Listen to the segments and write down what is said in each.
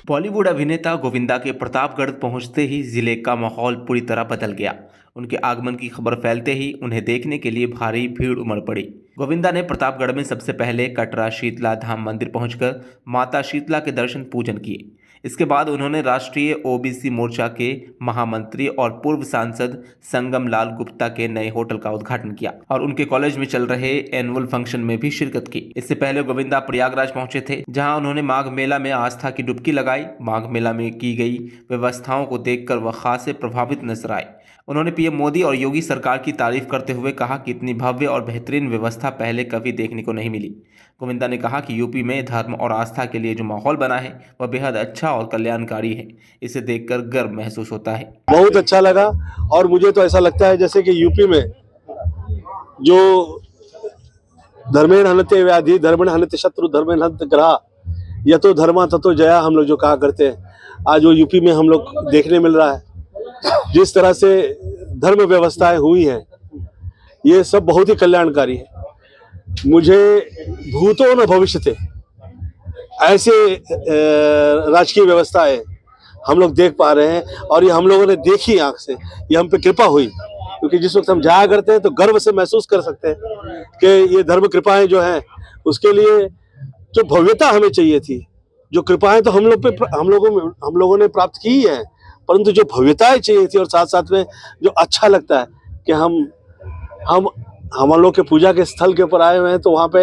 बॉलीवुड अभिनेता गोविंदा के प्रतापगढ़ पहुंचते ही जिले का माहौल पूरी तरह बदल गया। उनके आगमन की खबर फैलते ही उन्हें देखने के लिए भारी भीड़ उमड़ पड़ी। गोविंदा ने प्रतापगढ़ में सबसे पहले कटरा शीतला धाम मंदिर पहुंचकर माता शीतला के दर्शन पूजन किए। इसके बाद उन्होंने राष्ट्रीय ओबीसी मोर्चा के महामंत्री और पूर्व सांसद संगम लाल गुप्ता के नए होटल का उद्घाटन किया और उनके कॉलेज में चल रहे एनुअल फंक्शन में भी शिरकत की। इससे पहले गोविंदा प्रयागराज पहुंचे थे, जहां उन्होंने माघ मेला में आस्था की डुबकी लगाई। माघ मेला में की गई व्यवस्थाओं को देखकर वह खासे प्रभावित नजर आए। उन्होंने पीएम मोदी और योगी सरकार की तारीफ करते हुए कहा कि इतनी भव्य और बेहतरीन व्यवस्था पहले कभी देखने को नहीं मिली। गोविंदा ने कहा कि यूपी में धर्म और आस्था के लिए जो माहौल बना है वह बेहद अच्छा और कल्याणकारी है। इसे देखकर गर्व महसूस होता है। बहुत अच्छा लगा और मुझे तो ऐसा लगता है जैसे कि यूपी में जो धर्मेण हनते व्याधि धर्मेण हनते शत्रु धर्मेण हनते ग्रह यतो धर्मा ततो जया, हम लोग जो कहा करते हैं, आज वो यूपी में हम लोग देखने मिल रहा है। जिस तरह से धर्म व्यवस्थाएं हुई हैं ये सब बहुत ही कल्याणकारी है। मुझे भूतो न भविष्यते ऐसे राजकीय व्यवस्थाएं हम लोग देख पा रहे हैं और ये हम लोगों ने देखी आंख से, ये हम पे कृपा हुई। क्योंकि जिस वक्त हम जाया करते हैं तो गर्व से महसूस कर सकते हैं कि ये धर्म कृपाएं जो हैं उसके लिए जो भव्यता हमें चाहिए थी, जो कृपाएं तो हम लोगों ने प्राप्त की ही है, परंतु जो भव्यताएं चाहिए थी और साथ साथ में जो अच्छा लगता है कि हम लोग के पूजा के स्थल के ऊपर आए हुए हैं तो वहाँ पे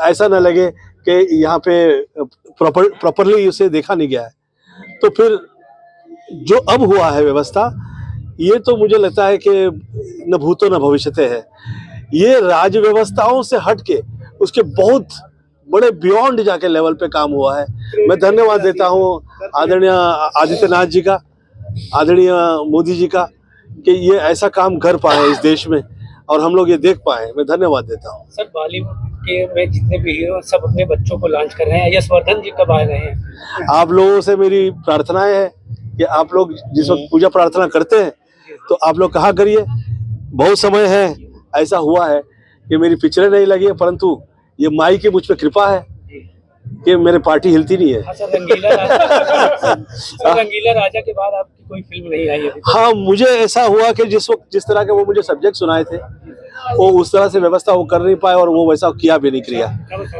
ऐसा न लगे कि यहाँ पे प्रॉपरली उसे देखा नहीं गया है। तो फिर जो अब हुआ है व्यवस्था, ये तो मुझे लगता है कि न भूतो न भविष्यते है। ये राज्य व्यवस्थाओं से हटके उसके बहुत बड़े बियॉन्ड जाके लेवल पे काम हुआ है। मैं धन्यवाद देता हूँ आदरणीय आदित्यनाथ जी का, आदरणीय मोदी जी का, कि ये ऐसा काम कर पाए इस देश में और हम लोग ये देख पाए। मैं धन्यवाद देता हूँ। सर, बॉलीवुड के में जितने भी हीरो सब अपने बच्चों को लॉन्च कर रहे हैं। यशवर्धन जी कब आ रहे हैं? आप लोगों से मेरी प्रार्थनाएं हैं कि आप लोग जिस वक्त पूजा प्रार्थना करते हैं तो आप लोग कहा करिए। बहुत समय है ऐसा हुआ है कि मेरी पिक्चरें नहीं लगी है, परंतु ये माई की मुझ पे कृपा है कि मेरे पार्टी हिलती नहीं है। हाँ सर, रंगीला राजा के बाद आपकी कोई फिल्म नहीं आई अभी? हाँ, मुझे ऐसा हुआ कि जिस वक्त जिस तरह के वो मुझे सब्जेक्ट सुनाए थे वो उस तरह से व्यवस्था वो कर नहीं पाए और वो वैसा किया भी नहीं किया,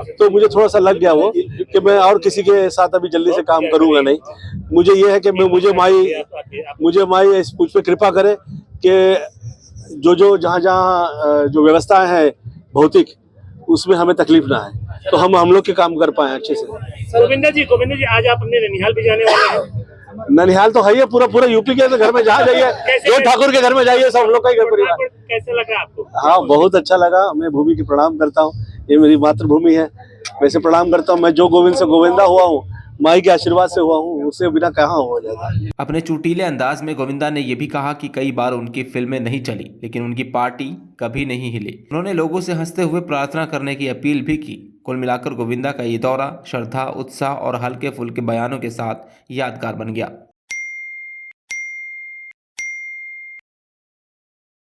तो मुझे थोड़ा सा लग गया वो कि मैं और किसी के साथ अभी जल्दी से काम करूंगा नहीं। मुझे ये है कि मुझे माई इस मुझ पे कृपा करे कि जो जहाँ जो व्यवस्थाएं हैं भौतिक, उसमें हमें तकलीफ ना है, तो हम लोग के काम कर पाए अच्छे से। गोविंदा जी, आज आप अपने ननिहाल भी जाने वाले हैं? ननिहाल तो है ही, पूरा यूपी के घर में जहाँ जाइए, जो ठाकुर के घर में जाइए, सब हम लोग का ही घर परिवार। कैसे लगा आपको? हाँ, बहुत अच्छा लगा। मैं भूमि की प्रणाम करता हूँ, ये मेरी मातृभूमि है, वैसे प्रणाम करता हूँ। मैं जो गोविंद से गोविंदा हुआ हूँ, माई के आशीर्वाद से हुआ हूँ, उससे बिना कहाँ हो जाता। अपने चुटीले अंदाज में गोविंदा ने यह भी कहा कि कई बार उनकी फिल्में नहीं चली, लेकिन उनकी पार्टी कभी नहीं हिली। उन्होंने लोगों से हंसते हुए प्रार्थना करने की अपील भी की। कुल मिलाकर गोविंदा का ये दौरा श्रद्धा, उत्साह और हल्के फुल्के बयानों के साथ यादगार बन गया।